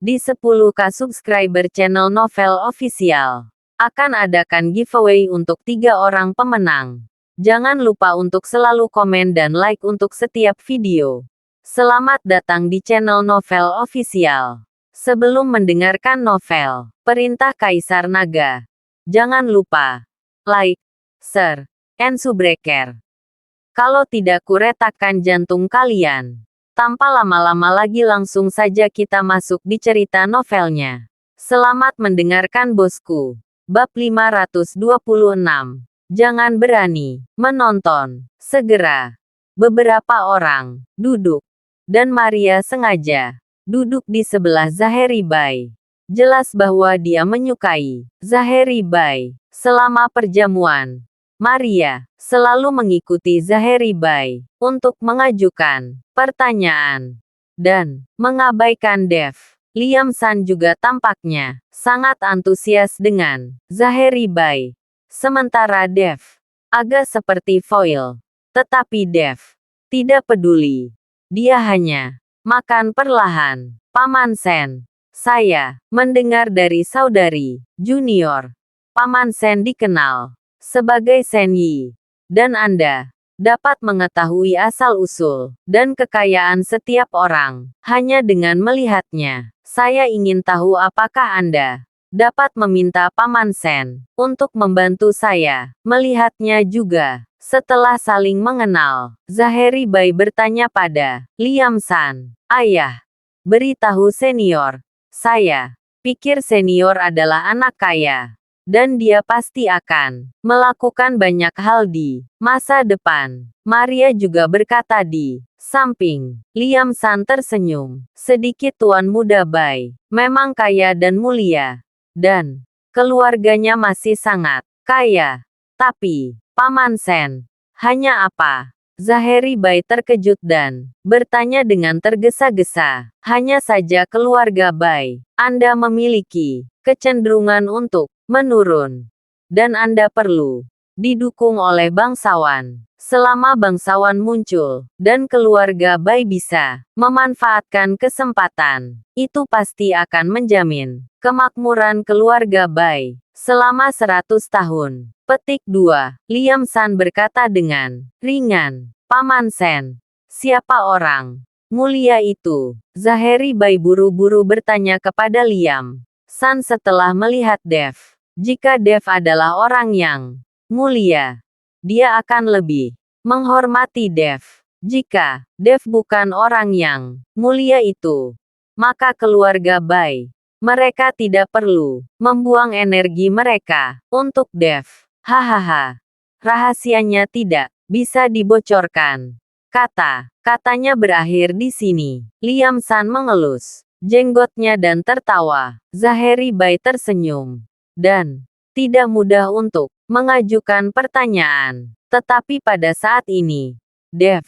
Di 10K subscriber channel Novel Official. Akan adakan giveaway untuk 3 orang pemenang. Jangan lupa untuk selalu komen dan like untuk setiap video. Selamat datang di channel Novel Official. Sebelum mendengarkan novel, Perintah Kaisar Naga, jangan lupa like, share, and subscribe. Kalau tidak kuretakkan jantung kalian. Tanpa lama-lama lagi langsung saja kita masuk di cerita novelnya. Selamat mendengarkan bosku. Bab 526. Jangan berani menonton. Segera. Beberapa orang duduk. Dan Maria sengaja duduk di sebelah Zaheri Bai. Jelas bahwa dia menyukai Zaheri Bai. Selama perjamuan, Maria selalu mengikuti Zaheri Bai untuk mengajukan pertanyaan dan mengabaikan Dev. Liam San juga tampaknya sangat antusias dengan Zaheri Bai. Sementara Dev agak seperti foil. Tetapi Dev tidak peduli. Dia hanya makan perlahan. Paman Sen, saya mendengar dari saudari junior. Paman Sen dikenal sebagai Sen Yi. Dan Anda dapat mengetahui asal-usul dan kekayaan setiap orang hanya dengan melihatnya. Saya ingin tahu apakah Anda dapat meminta Paman Sen untuk membantu saya melihatnya juga. Setelah saling mengenal, Zaheri Bai bertanya pada Liam San, "Ayah, beritahu senior. Saya pikir senior adalah anak kaya. Dan dia pasti akan melakukan banyak hal di masa depan." Maria juga berkata di samping. Liam San tersenyum sedikit. Tuan muda Bai memang kaya dan mulia. Dan keluarganya masih sangat kaya. Tapi, Paman Sen, hanya apa? Zaheri Bai terkejut dan bertanya dengan tergesa-gesa. Hanya saja keluarga Bai, Anda memiliki kecenderungan untuk menurun. Dan Anda perlu didukung oleh bangsawan. Selama bangsawan muncul, dan keluarga Bai bisa memanfaatkan kesempatan, itu pasti akan menjamin kemakmuran keluarga Bai selama 100 tahun. Petik 2. Liam San berkata dengan ringan. Paman Sen, siapa orang mulia itu? Zaheri Bai buru-buru bertanya kepada Liam San setelah melihat Dev. Jika Dev adalah orang yang mulia, dia akan lebih menghormati Dev. Jika Dev bukan orang yang mulia itu, maka keluarga Bai, mereka tidak perlu membuang energi mereka untuk Dev. Hahaha. Rahasianya tidak bisa dibocorkan. Katanya berakhir di sini. Liam San mengelus jenggotnya dan tertawa. Zaheri Bai tersenyum. Dan tidak mudah untuk mengajukan pertanyaan. Tetapi pada saat ini, Dev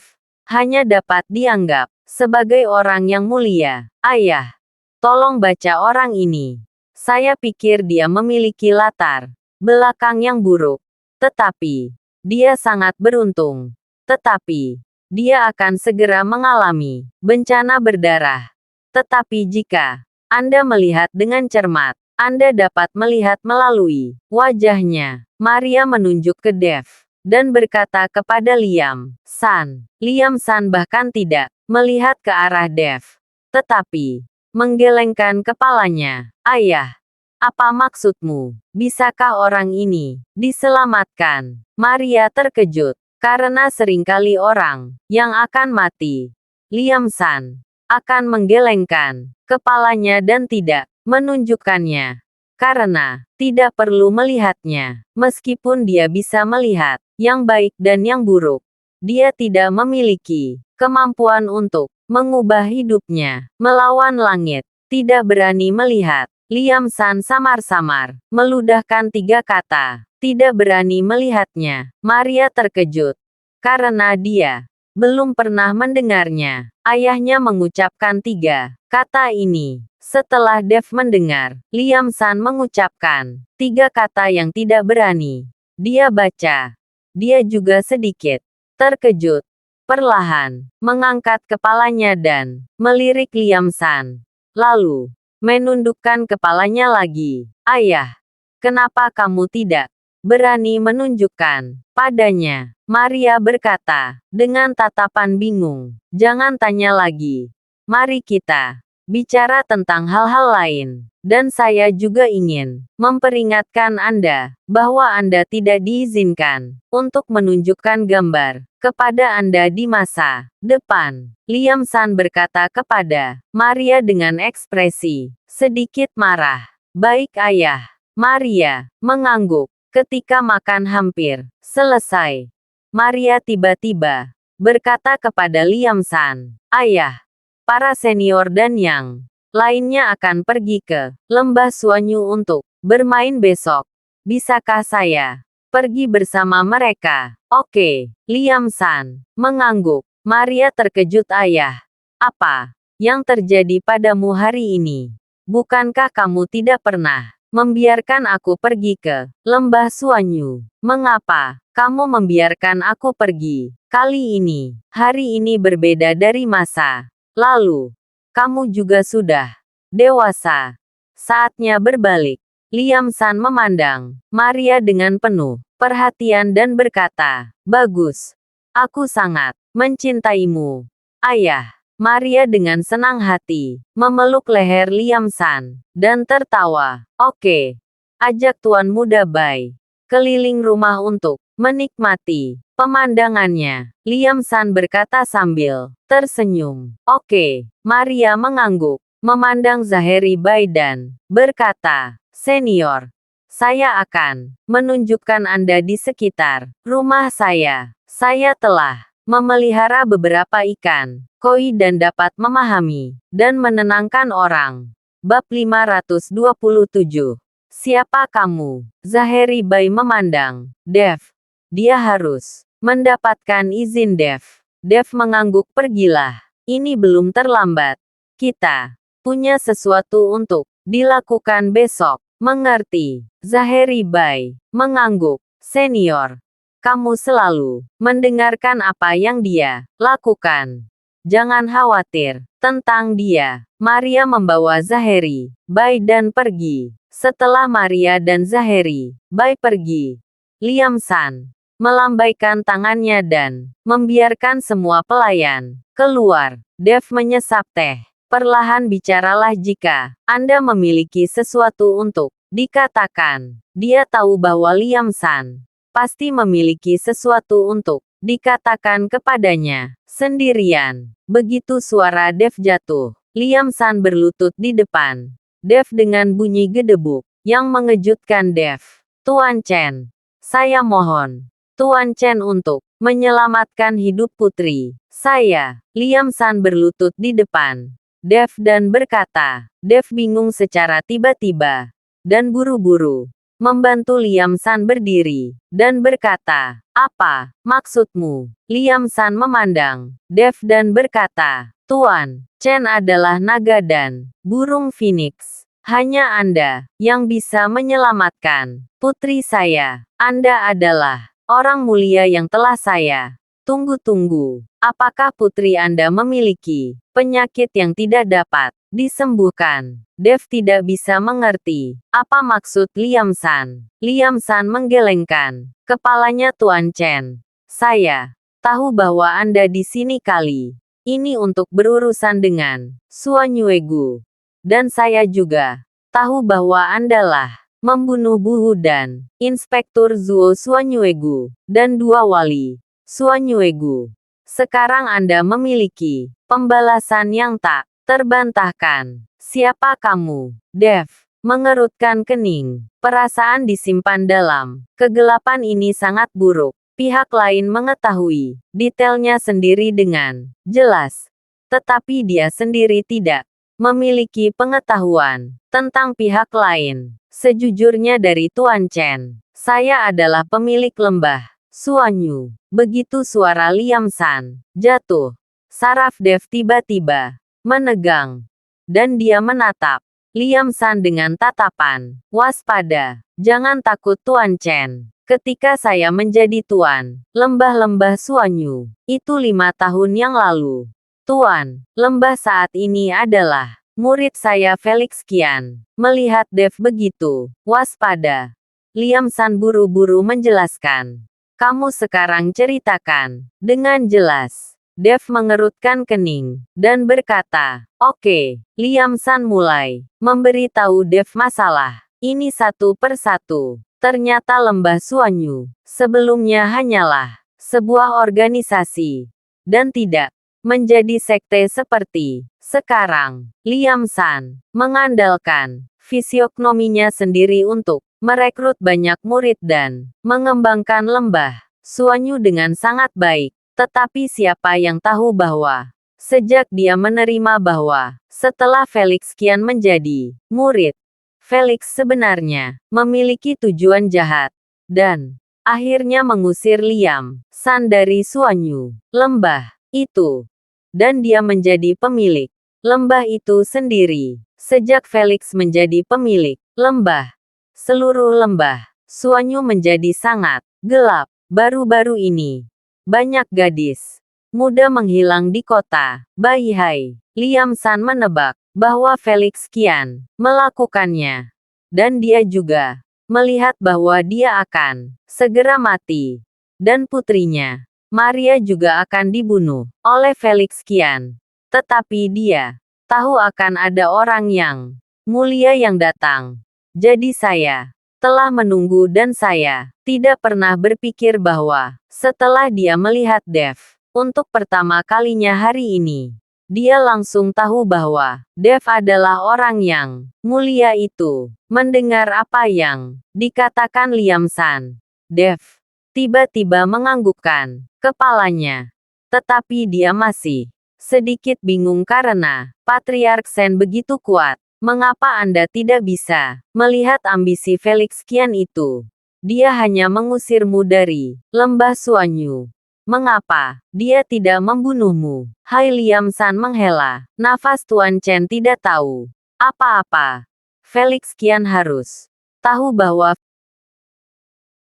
hanya dapat dianggap sebagai orang yang mulia. Ayah, tolong baca orang ini. Saya pikir dia memiliki latar belakang yang buruk. Tetapi, dia sangat beruntung. Tetapi, dia akan segera mengalami bencana berdarah. Tetapi jika Anda melihat dengan cermat, Anda dapat melihat melalui wajahnya. Maria menunjuk ke Dev dan berkata kepada Liam San. Liam San bahkan tidak melihat ke arah Dev, tetapi menggelengkan kepalanya. Ayah, apa maksudmu? Bisakah orang ini diselamatkan? Maria terkejut, karena seringkali orang yang akan mati. Liam San akan menggelengkan kepalanya dan tidak menunjukkannya. Karena tidak perlu melihatnya. Meskipun dia bisa melihat yang baik dan yang buruk, dia tidak memiliki kemampuan untuk mengubah hidupnya. Melawan langit, tidak berani melihat. Liam San samar-samar meludahkan 3 kata. Tidak berani melihatnya. Maria terkejut. Karena dia belum pernah mendengarnya. Ayahnya mengucapkan 3 kata ini. Setelah Dev mendengar, Liam San mengucapkan 3 kata yang tidak berani. Dia baca. Dia juga sedikit terkejut. Perlahan, mengangkat kepalanya dan melirik Liam San. Lalu, menundukkan kepalanya lagi. Ayah, kenapa kamu tidak berani menunjukkan padanya? Maria berkata, dengan tatapan bingung. Jangan tanya lagi. Mari kita bicara tentang hal-hal lain. Dan saya juga ingin memperingatkan Anda bahwa Anda tidak diizinkan untuk menunjukkan gambar kepada Anda di masa depan. Liam San berkata kepada Maria dengan ekspresi sedikit marah. Baik ayah. Maria mengangguk. Ketika makan hampir selesai, Maria tiba-tiba berkata kepada Liam San, Ayah, para senior dan yang lainnya akan pergi ke Lembah Suanyu untuk bermain besok. Bisakah saya pergi bersama mereka? Oke, Liam San mengangguk. Maria terkejut ayah. Apa yang terjadi padamu hari ini? Bukankah kamu tidak pernah membiarkan aku pergi ke Lembah Suanyu? Mengapa kamu membiarkan aku pergi? Kali ini, hari ini berbeda dari masa lalu. Kamu juga sudah dewasa. Saatnya berbalik. Liam San memandang Maria dengan penuh perhatian dan berkata, Bagus. Aku sangat mencintaimu, ayah. Maria dengan senang hati memeluk leher Liam San dan tertawa. Oke, ajak Tuan Muda Bai keliling rumah untuk menikmati pemandangannya. Liam San berkata sambil tersenyum. Oke, Maria mengangguk, memandang Zaheri Bai dan berkata, Senior, saya akan menunjukkan Anda di sekitar rumah saya. Saya telah memelihara beberapa ikan koi dan dapat memahami dan menenangkan orang. Bab 527. Siapa kamu? Zaheri Bai memandang Dev. Dia harus mendapatkan izin Dev. Dev mengangguk. Pergilah. Ini belum terlambat. Kita punya sesuatu untuk dilakukan besok. Mengerti? Zaheri Bai mengangguk. Senior, kamu selalu mendengarkan apa yang dia lakukan. Jangan khawatir tentang dia. Maria membawa Zaheri Bai dan pergi. Setelah Maria dan Zaheri Bai pergi, Liam San melambaikan tangannya dan membiarkan semua pelayan keluar. Dev menyesap teh. Perlahan bicaralah jika Anda memiliki sesuatu untuk dikatakan. Dia tahu bahwa Liam San pasti memiliki sesuatu untuk dikatakan kepadanya sendirian. Begitu suara Dev jatuh, Liam San berlutut di depan Dev dengan bunyi gedebuk yang mengejutkan Dev. Tuan Chen, saya mohon Tuan Chen untuk menyelamatkan hidup putri saya. Liam San berlutut di depan Dev dan berkata. Dev bingung secara tiba-tiba dan buru-buru membantu Liam San berdiri dan berkata, apa maksudmu? Liam San memandang Dev dan berkata, Tuan Chen adalah naga dan burung phoenix. Hanya Anda yang bisa menyelamatkan putri saya. Anda adalah orang mulia yang telah saya tunggu-tunggu. Apakah putri Anda memiliki penyakit yang tidak dapat disembuhkan? Dev tidak bisa mengerti apa maksud Liam San. Liam San menggelengkan kepalanya. Tuan Chen, saya tahu bahwa Anda di sini kali ini untuk berurusan dengan Suanyuegu. Dan saya juga tahu bahwa Anda lah membunuh Buhu dan Inspektur Zuo Suanyuegu dan dua wali Suanyuegu. Sekarang Anda memiliki pembalasan yang tak terbantahkan. Siapa kamu? Dev mengerutkan kening. Perasaan disimpan dalam kegelapan ini sangat buruk. Pihak lain mengetahui detailnya sendiri dengan jelas. Tetapi dia sendiri tidak memiliki pengetahuan tentang pihak lain. Sejujurnya dari Tuan Chen, saya adalah pemilik lembah Suanyu. Begitu suara Liam San jatuh, saraf Dev tiba-tiba menegang. Dan dia menatap Liam San dengan tatapan waspada. Jangan takut Tuan Chen. Ketika saya menjadi Tuan Lembah-Lembah Suanyu, itu 5 tahun yang lalu. Tuan Lembah saat ini adalah Murid saya Felix Qian. Melihat Dev begitu waspada, Liam San buru-buru menjelaskan. Kamu sekarang ceritakan dengan jelas. Dev mengerutkan kening dan berkata, "Oke." Liam San mulai memberitahu Dev masalah ini satu persatu. Ternyata Lembah Suanyu sebelumnya hanyalah sebuah organisasi dan tidak menjadi sekte seperti sekarang. Liam San mengandalkan fisiognominya sendiri untuk merekrut banyak murid dan mengembangkan Lembah Suanyu dengan sangat baik. Tetapi siapa yang tahu bahwa sejak dia menerima bahwa setelah Felix Qian menjadi murid, Felix sebenarnya memiliki tujuan jahat dan akhirnya mengusir Liam San dari Suanyu, lembah itu. Dan dia menjadi pemilik lembah itu sendiri. Sejak Felix menjadi pemilik lembah, seluruh lembah Suanyu menjadi sangat gelap. Baru-baru ini, banyak gadis muda menghilang di kota Baihai. Liam San menebak bahwa Felix Qian melakukannya. Dan dia juga melihat bahwa dia akan segera mati. Dan putrinya, Maria juga akan dibunuh oleh Felix Qian. Tetapi dia tahu akan ada orang yang mulia yang datang. Jadi saya telah menunggu dan saya tidak pernah berpikir bahwa setelah dia melihat Dev untuk pertama kalinya hari ini, dia langsung tahu bahwa Dev adalah orang yang mulia itu. Mendengar apa yang dikatakan Liam San, Dev tiba-tiba menganggukkan kepalanya. Tetapi dia masih sedikit bingung karena Patriark Shen begitu kuat. Mengapa Anda tidak bisa melihat ambisi Felix Qian itu? Dia hanya mengusirmu dari lembah Suanyu. Mengapa dia tidak membunuhmu? Hai Liam San menghela nafas. Tuan Chen tidak tahu apa-apa. Felix Qian harus tahu bahwa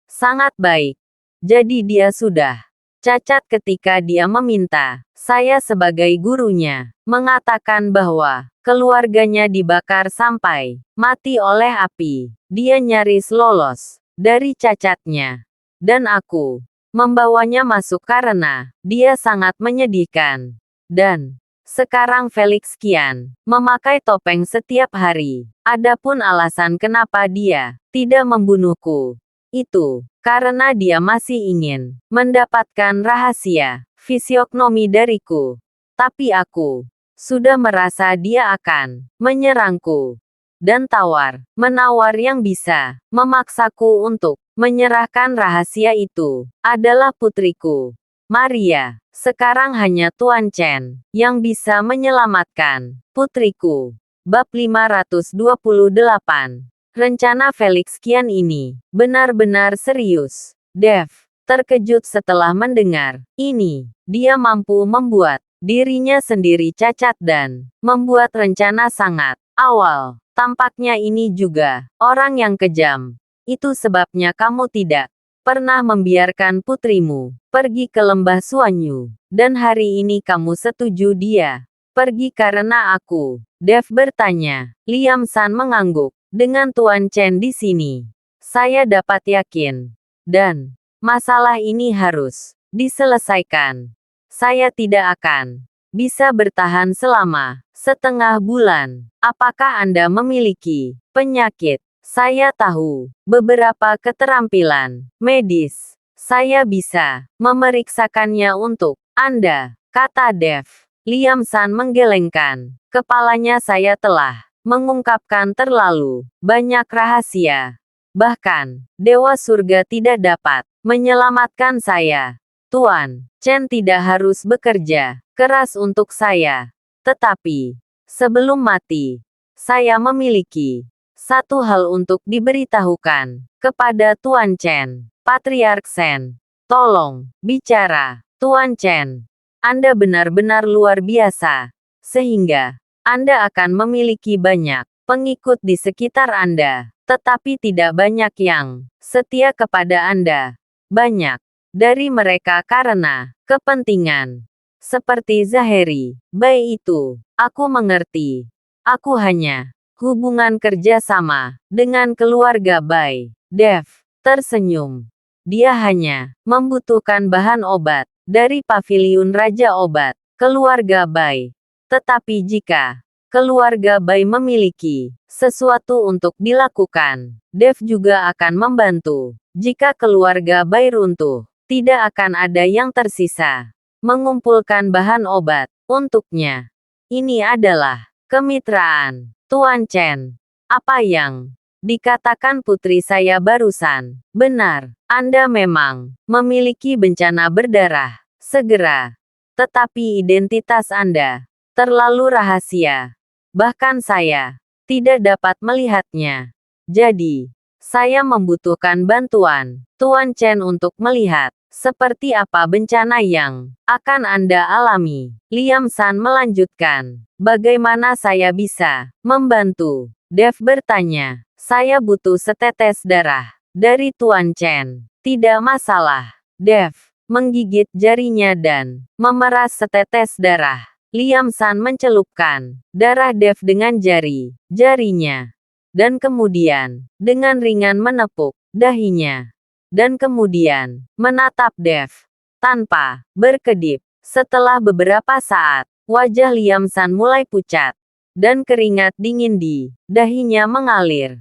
sangat baik. Jadi dia sudah cacat ketika dia meminta saya sebagai gurunya mengatakan bahwa keluarganya dibakar sampai mati oleh api. Dia nyaris lolos dari cacatnya. Dan aku membawanya masuk karena dia sangat menyedihkan. Dan sekarang Felix Qian memakai topeng setiap hari. Adapun alasan kenapa dia tidak membunuhku, itu karena dia masih ingin mendapatkan rahasia fisiognomi dariku. Tapi aku sudah merasa dia akan menyerangku. Dan tawar-menawar yang bisa memaksaku untuk menyerahkan rahasia itu adalah putriku, Maria. Sekarang hanya Tuan Chen yang bisa menyelamatkan putriku. Bab 528. Rencana Felix Qian ini benar-benar serius. Dev terkejut setelah mendengar ini. Dia mampu membuat dirinya sendiri cacat dan membuat rencana sangat awal. Tampaknya ini juga orang yang kejam. Itu sebabnya kamu tidak pernah membiarkan putrimu pergi ke lembah Suanyu. Dan hari ini kamu setuju dia pergi karena aku. Dev bertanya. Liam San mengangguk. Dengan Tuan Chen di sini, saya dapat yakin. Dan masalah ini harus diselesaikan. Saya tidak akan bisa bertahan selama setengah bulan. Apakah Anda memiliki penyakit? Saya tahu beberapa keterampilan medis. Saya bisa memeriksakannya untuk Anda, kata Dev. Liam San menggelengkan kepalanya. Saya telah mengungkapkan terlalu banyak rahasia. Bahkan, Dewa Surga tidak dapat menyelamatkan saya. Tuan Chen tidak harus bekerja keras untuk saya. Tetapi, sebelum mati, saya memiliki satu hal untuk diberitahukan kepada Tuan Chen. Patriark Shen, tolong bicara. Tuan Chen, Anda benar-benar luar biasa. Sehingga Anda akan memiliki banyak pengikut di sekitar Anda, tetapi tidak banyak yang setia kepada Anda. Banyak dari mereka karena kepentingan. Seperti Zaheri. Baik itu, aku mengerti. Aku hanya hubungan kerja sama dengan keluarga Bai. Dev tersenyum. Dia hanya membutuhkan bahan obat dari paviliun Raja Obat, keluarga Bai. Tetapi jika keluarga Bai memiliki sesuatu untuk dilakukan, Dev juga akan membantu. Jika keluarga Bai runtuh, tidak akan ada yang tersisa. Mengumpulkan bahan obat untuknya. Ini adalah kemitraan, Tuan Chen. Apa yang dikatakan putri saya barusan benar. Anda memang memiliki bencana berdarah. Segera. Tetapi identitas Anda terlalu rahasia. Bahkan saya tidak dapat melihatnya. Jadi, saya membutuhkan bantuan Tuan Chen untuk melihat seperti apa bencana yang akan Anda alami. Liam San melanjutkan. Bagaimana saya bisa membantu? Dev bertanya. Saya butuh setetes darah dari Tuan Chen. Tidak masalah. Dev menggigit jarinya dan memeras setetes darah. Liam San mencelupkan darah Dev dengan jarinya. Dan kemudian, dengan ringan menepuk dahinya. Dan kemudian, menatap Dev. Tanpa berkedip. Setelah beberapa saat, wajah Liam San mulai pucat. Dan keringat dingin di dahinya mengalir.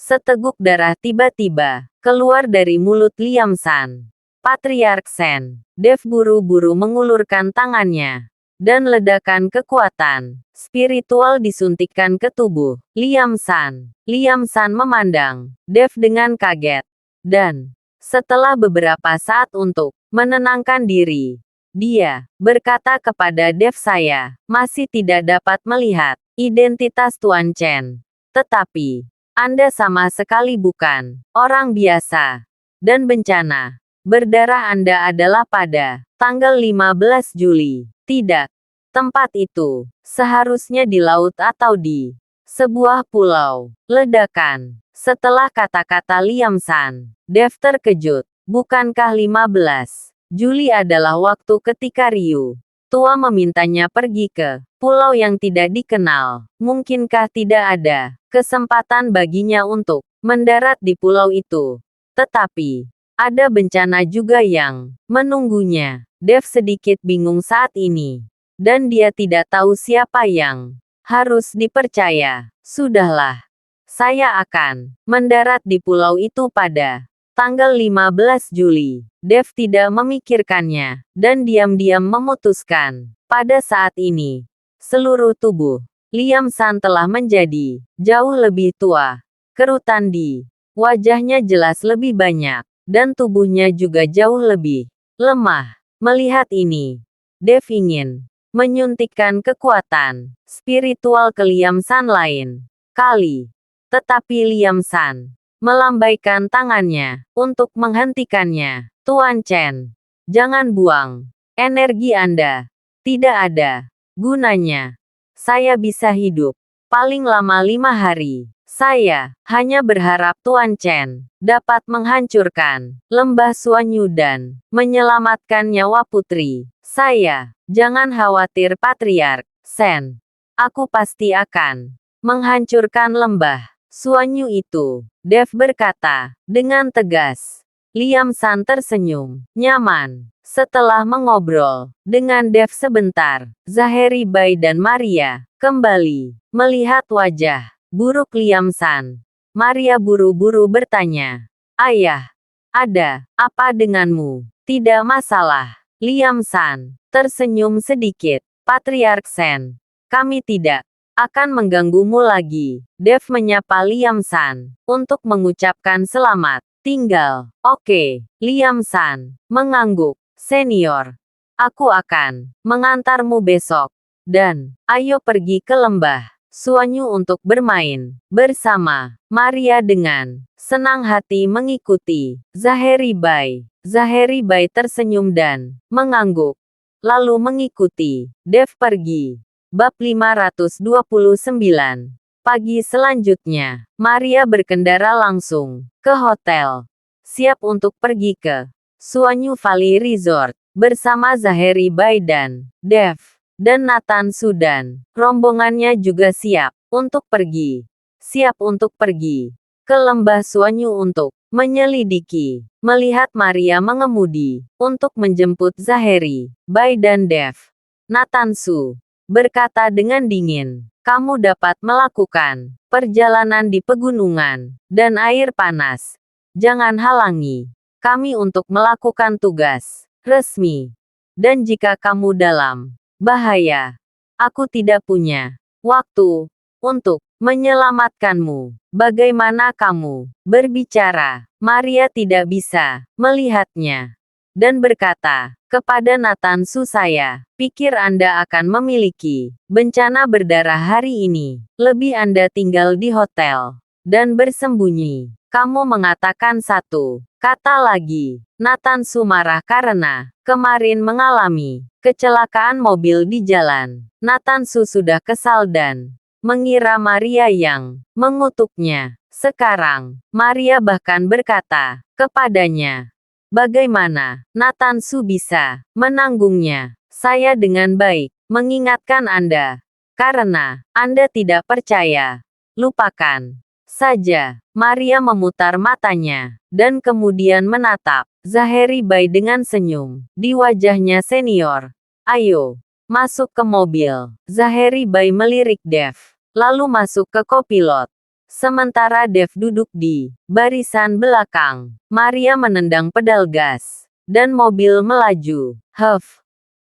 Seteguk darah tiba-tiba keluar dari mulut Liam San. Patriark Sen. Dev buru-buru mengulurkan tangannya. Dan ledakan kekuatan spiritual disuntikkan ke tubuh Liam San. Liam San memandang Dev dengan kaget. Dan setelah beberapa saat untuk menenangkan diri, dia berkata kepada Dev, saya masih tidak dapat melihat identitas Tuan Chen. Tetapi, Anda sama sekali bukan orang biasa. Dan bencana berdarah Anda adalah pada tanggal 15 Juli. Tidak. Tempat itu seharusnya di laut atau di sebuah pulau. Ledakan. Setelah kata-kata Liam San, Dev terkejut. Bukankah 15 Juli adalah waktu ketika Ryu Tua memintanya pergi ke pulau yang tidak dikenal? Mungkinkah tidak ada kesempatan baginya untuk mendarat di pulau itu? Tetapi, ada bencana juga yang menunggunya. Dev sedikit bingung saat ini. Dan dia tidak tahu siapa yang harus dipercaya. Sudahlah. Saya akan mendarat di pulau itu pada tanggal 15 Juli. Dev tidak memikirkannya, dan diam-diam memutuskan. Pada saat ini, seluruh tubuh Liam San telah menjadi jauh lebih tua. Kerutan di wajahnya jelas lebih banyak, dan tubuhnya juga jauh lebih lemah. Melihat ini, Dev ingin menyuntikkan kekuatan spiritual ke Liam San lain kali. Tetapi Liam San melambaikan tangannya untuk menghentikannya. Tuan Chen, jangan buang energi Anda. Tidak ada gunanya. Saya bisa hidup paling lama 5 hari. Saya hanya berharap Tuan Chen dapat menghancurkan lembah Suanyu dan menyelamatkan nyawa putri saya. Jangan khawatir Patriark Sen. Aku pasti akan menghancurkan lembah Suanyu itu. Dev berkata dengan tegas. Liam San tersenyum nyaman. Setelah mengobrol dengan Dev sebentar, Zaheri Bai dan Maria kembali melihat wajah buruk Liam San. Maria buru-buru bertanya, "Ayah, ada apa denganmu?" "Tidak masalah." Liam San tersenyum sedikit. "Patriark Sen, kami tidak akan mengganggumu lagi." Dev menyapa Liam San untuk mengucapkan selamat tinggal. "Oke." Liam San mengangguk. "Senior, aku akan mengantarmu besok. Dan, ayo pergi ke lembah Suanyu untuk bermain bersama." Maria dengan senang hati mengikuti Zaheri Bai. Zaheri Bai tersenyum dan mengangguk. Lalu mengikuti Dev pergi. Bab 529. Pagi selanjutnya, Maria berkendara langsung ke hotel. Siap untuk pergi ke Suanyu Valley Resort bersama Zaheri Bai dan Dev. Dan Nathan Su dan rombongannya juga siap untuk pergi. Siap untuk pergi ke lembah Suanyu untuk menyelidiki. Melihat Maria mengemudi untuk menjemput Zaheri, Bai dan Dev, Nathan Su berkata dengan dingin, kamu dapat melakukan perjalanan di pegunungan dan air panas. Jangan halangi kami untuk melakukan tugas resmi. Dan jika kamu dalam bahaya, aku tidak punya waktu untuk menyelamatkanmu. Bagaimana kamu berbicara? Maria tidak bisa melihatnya dan berkata kepada Nathan Su, saya pikir Anda akan memiliki bencana berdarah hari ini. Lebih Anda tinggal di hotel dan bersembunyi. Kamu mengatakan satu kata lagi. Nathan Su marah karena kemarin mengalami kecelakaan mobil di jalan. Nathan Su sudah kesal dan mengira Maria yang mengutuknya. Sekarang, Maria bahkan berkata kepadanya, bagaimana Nathan Su bisa menanggungnya? Saya dengan baik mengingatkan Anda, karena Anda tidak percaya. Lupakan saja. Maria memutar matanya, dan kemudian menatap Zaheri Bai dengan senyum di wajahnya senior. Ayo, masuk ke mobil. Zaheri Bai melirik Dev, lalu masuk ke kopilot. Sementara Dev duduk di barisan belakang, Maria menendang pedal gas, dan mobil melaju.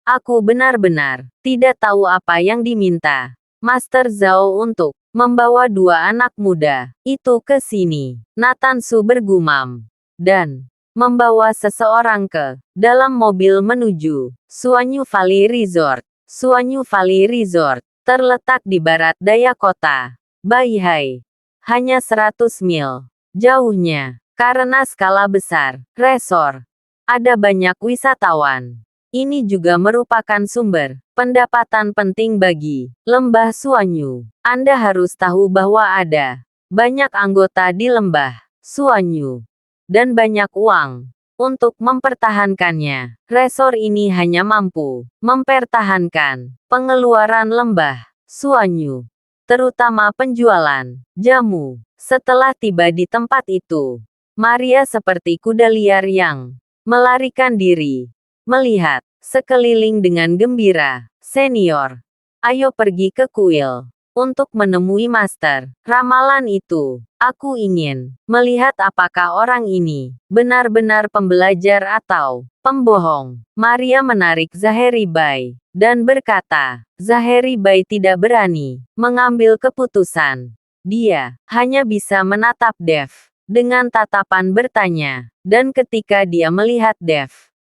Aku benar-benar tidak tahu apa yang diminta Master Zhao untuk membawa dua anak muda itu ke sini. Nathan Su bergumam, dan membawa seseorang ke dalam mobil menuju Suanyu Valley Resort. Suanyu Valley Resort terletak di barat daya kota Baihai. Hanya 100 mil jauhnya. Karena skala besar resort, ada banyak wisatawan. Ini juga merupakan sumber pendapatan penting bagi Lembah Suanyu. Anda harus tahu bahwa ada banyak anggota di Lembah Suanyu dan banyak uang untuk mempertahankannya. Resor ini hanya mampu mempertahankan pengeluaran Lembah Suanyu, terutama penjualan jamu. Setelah tiba di tempat itu, Maria seperti kuda liar yang melarikan diri. Melihat sekeliling dengan gembira. Senior, ayo pergi ke kuil untuk menemui master ramalan itu. Aku ingin melihat apakah orang ini benar-benar pembelajar atau pembohong. Maria menarik Zaheri Bai dan berkata, Zaheri Bai tidak berani mengambil keputusan. Dia hanya bisa menatap Dev dengan tatapan bertanya, dan ketika dia melihat Dev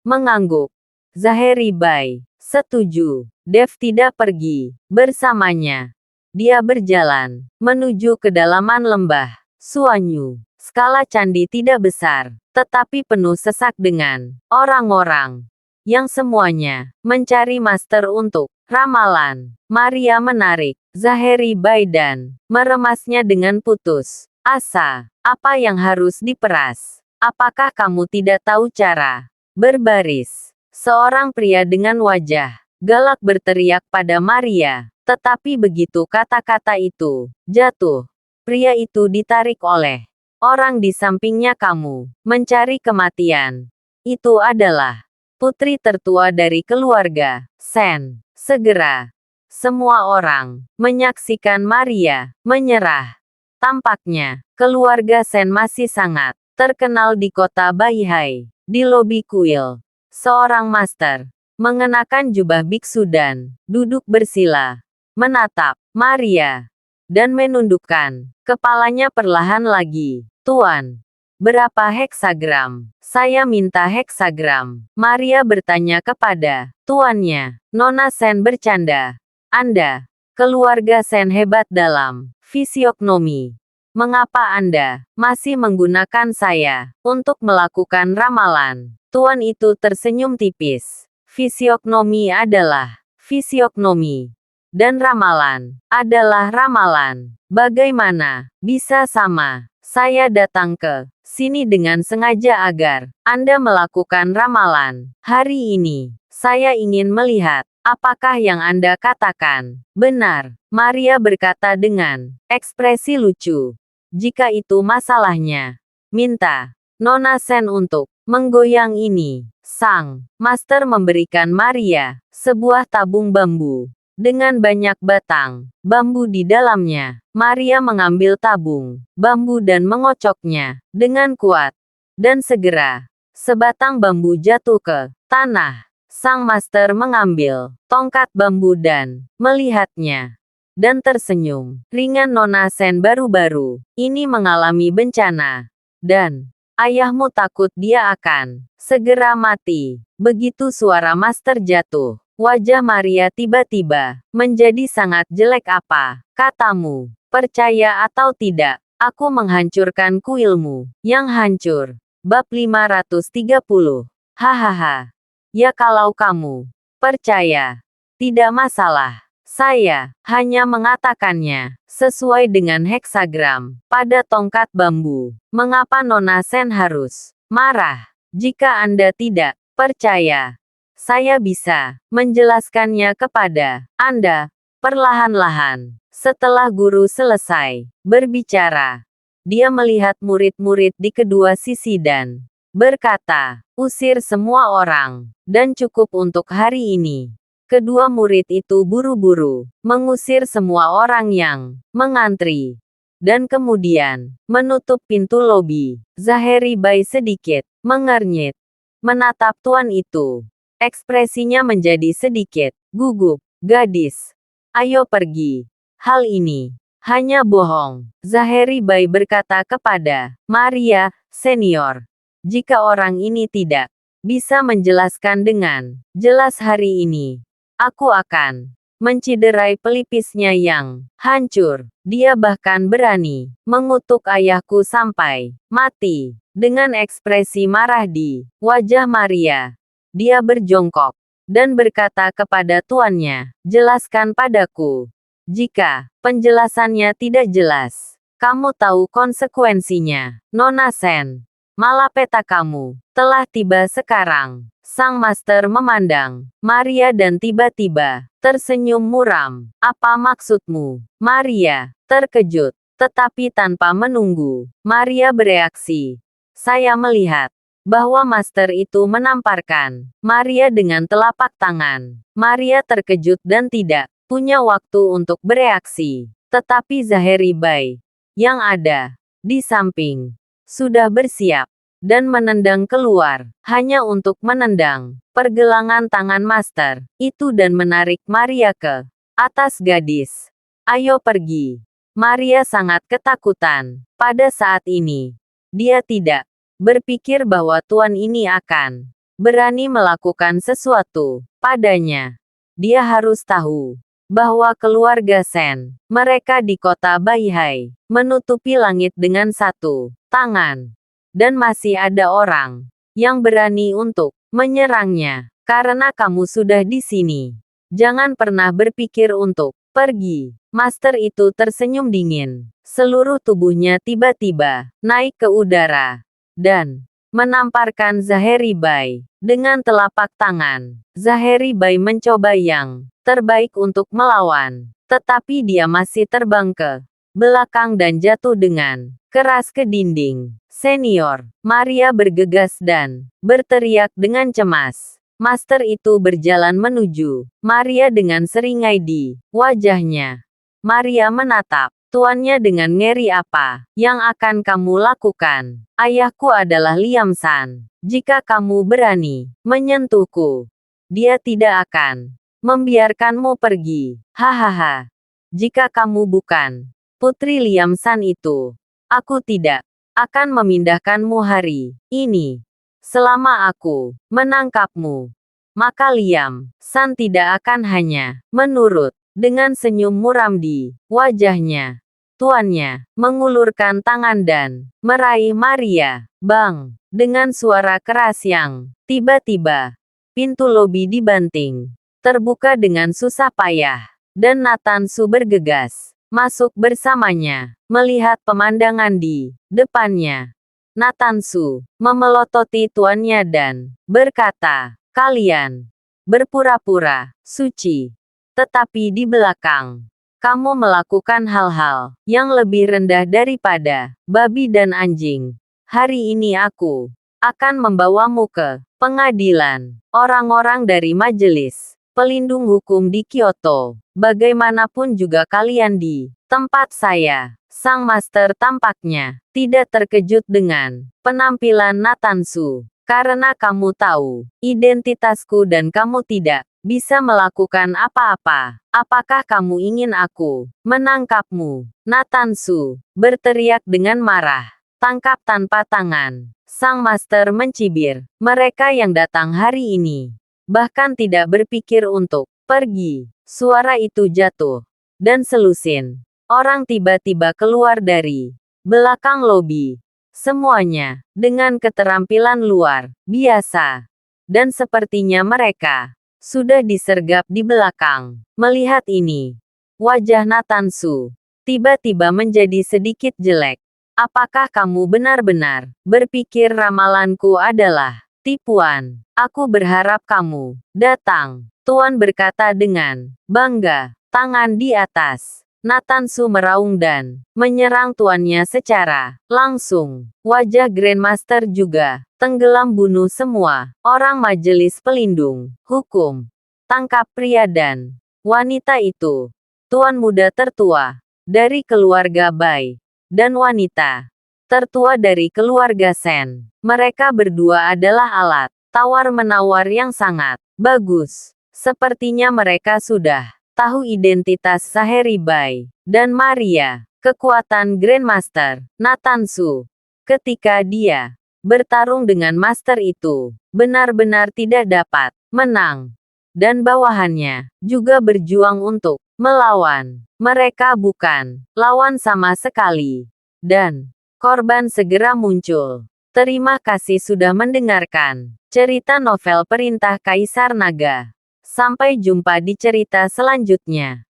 mengangguk, Zaheri Bai setuju. Dev tidak pergi bersamanya. Dia berjalan menuju kedalaman lembah Suanyu. Skala candi tidak besar, tetapi penuh sesak dengan orang-orang yang semuanya mencari master untuk ramalan. Maria menarik Zaheri Bai dan meremasnya dengan putus asa. Apa yang harus diperas? Apakah kamu tidak tahu cara berbaris? Seorang pria dengan wajah galak berteriak pada Maria. Tetapi begitu kata-kata itu jatuh, pria itu ditarik oleh orang di sampingnya. Kamu mencari kematian. Itu adalah putri tertua dari keluarga Sen. Segera, semua orang menyaksikan Maria menyerah. Tampaknya, keluarga Sen masih sangat terkenal di kota Baihai. Di lobi kuil, seorang master mengenakan jubah biksu dan duduk bersila, menatap Maria, dan menundukkan kepalanya perlahan lagi. Tuan, berapa heksagram? Saya minta heksagram. Maria bertanya kepada tuannya. Nona Sen bercanda. Anda, keluarga Sen hebat dalam fisiognomi. Mengapa Anda masih menggunakan saya untuk melakukan ramalan? Tuan itu tersenyum tipis. Fisiognomi adalah fisiognomi, dan ramalan adalah ramalan. Bagaimana bisa sama? Saya datang ke sini dengan sengaja agar Anda melakukan ramalan. Hari ini, saya ingin melihat Apakah yang Anda katakan benar? Maria berkata dengan ekspresi lucu. Jika itu masalahnya, minta Nona Sen untuk menggoyang ini. Sang master memberikan Maria sebuah tabung bambu dengan banyak batang bambu di dalamnya. Maria mengambil tabung bambu dan mengocoknya dengan kuat. Dan segera, sebatang bambu jatuh ke tanah. Sang master mengambil tongkat bambu dan melihatnya. Dan tersenyum. Ringan Nona Sen baru-baru ini mengalami bencana. Dan ayahmu takut dia akan segera mati. Begitu suara master jatuh, wajah Maria tiba-tiba menjadi sangat jelek. Apa katamu? Percaya atau tidak, aku menghancurkan kuilmu yang hancur. Bab 530. Hahaha. Ya kalau kamu percaya, tidak masalah. Saya hanya mengatakannya sesuai dengan heksagram pada tongkat bambu. Mengapa Nona Sen harus marah? Jika Anda tidak percaya, saya bisa menjelaskannya kepada Anda perlahan-lahan. Setelah guru selesai berbicara, dia melihat murid-murid di kedua sisi dan berkata, "Usir semua orang, dan cukup untuk hari ini." Kedua murid itu buru-buru mengusir semua orang yang mengantri, dan kemudian menutup pintu lobi. Zaheri Bai sedikit mengernyit, menatap tuan itu. Ekspresinya menjadi sedikit gugup. "Gadis, ayo pergi. Hal ini hanya bohong." Zaheri Bai berkata kepada Maria, "Senior, jika orang ini tidak bisa menjelaskan dengan jelas hari ini, aku akan menciderai pelipisnya yang hancur. Dia bahkan berani mengutuk ayahku sampai mati." Dengan ekspresi marah di wajah Maria, dia berjongkok dan berkata kepada tuannya, "Jelaskan padaku. Jika penjelasannya tidak jelas, kamu tahu konsekuensinya." Nona Sen, malapeta kamu telah tiba sekarang. Sang master memandang Maria dan tiba-tiba tersenyum muram. "Apa maksudmu?" Maria terkejut, tetapi tanpa menunggu Maria bereaksi. "Saya melihat bahwa master itu menamparkan Maria dengan telapak tangan." Maria terkejut dan tidak punya waktu untuk bereaksi. Tetapi Zaheri Bai, yang ada di samping, sudah bersiap dan menendang keluar, hanya untuk menendang pergelangan tangan master itu dan menarik Maria ke atas. "Gadis, ayo pergi." Maria sangat ketakutan. Pada saat ini, dia tidak berpikir bahwa tuan ini akan berani melakukan sesuatu padanya. Dia harus tahu bahwa keluarga Sen, mereka di kota Baihai, menutupi langit dengan satu tangan. Dan masih ada orang yang berani untuk menyerangnya. Karena kamu sudah di sini, jangan pernah berpikir untuk pergi. Master itu tersenyum dingin. Seluruh tubuhnya tiba-tiba naik ke udara dan menamparkan Zaheri Bai dengan telapak tangan. Zaheri Bai mencoba yang terbaik untuk melawan, tetapi dia masih terbang ke belakang dan jatuh dengan keras ke dinding. "Senior," Maria bergegas dan berteriak dengan cemas. Master itu berjalan menuju Maria dengan seringai di wajahnya. Maria menatap tuannya dengan ngeri. "Apa yang akan kamu lakukan?" "Ayahku adalah Liam San. Jika kamu berani menyentuhku, dia tidak akan membiarkanmu pergi." "Hahaha. Jika kamu bukan putri Liam San itu, aku tidak akan memindahkanmu hari ini. Selama aku menangkapmu, maka Liam San tidak akan hanya menurut." Dengan senyum muram di wajahnya, tuannya mengulurkan tangan dan meraih Maria. Bang! Dengan suara keras yang tiba-tiba, pintu lobi dibanting terbuka dengan susah payah, dan Nathan Su bergegas masuk bersamanya. Melihat pemandangan di depannya, Nathan Su memelototi tuannya dan berkata, "Kalian berpura-pura suci. Tetapi di belakang, kamu melakukan hal-hal yang lebih rendah daripada babi dan anjing. Hari ini aku akan membawamu ke pengadilan orang-orang dari Majelis Pelindung Hukum di Kyoto. Bagaimanapun juga kalian di tempat saya. Sang master tampaknya tidak terkejut dengan penampilan Natansu. Karena kamu tahu identitasku dan kamu tidak bisa melakukan apa-apa. Apakah kamu ingin aku menangkapmu? Natansu berteriak dengan marah. Tangkap tanpa tangan. Sang master mencibir. Mereka yang datang hari ini bahkan tidak berpikir untuk pergi. Suara itu jatuh dan selusin. Orang tiba-tiba keluar dari belakang lobi. Semuanya dengan keterampilan luar biasa. Dan sepertinya mereka sudah disergap di belakang. Melihat ini, wajah Natansu tiba-tiba menjadi sedikit jelek. Apakah kamu benar-benar berpikir ramalanku adalah tipuan? Aku berharap kamu datang. Tuan berkata dengan bangga, tangan di atas. Natansu meraung dan menyerang tuannya secara langsung. Wajah Grandmaster juga tenggelam. Bunuh semua orang Majelis Pelindung Hukum. Tangkap pria dan wanita itu. Tuan muda tertua dari keluarga Bai dan wanita tertua dari keluarga Sen. Mereka berdua adalah alat tawar-menawar yang sangat bagus. Sepertinya mereka sudah tahu identitas Saheri Bai dan Maria. Kekuatan Grandmaster Natansu ketika dia bertarung dengan master itu benar-benar tidak dapat menang. Dan bawahannya juga berjuang untuk melawan. Mereka bukan lawan sama sekali. Dan korban segera muncul. Terima kasih sudah mendengarkan cerita novel Perintah Kaisar Naga. Sampai jumpa di cerita selanjutnya.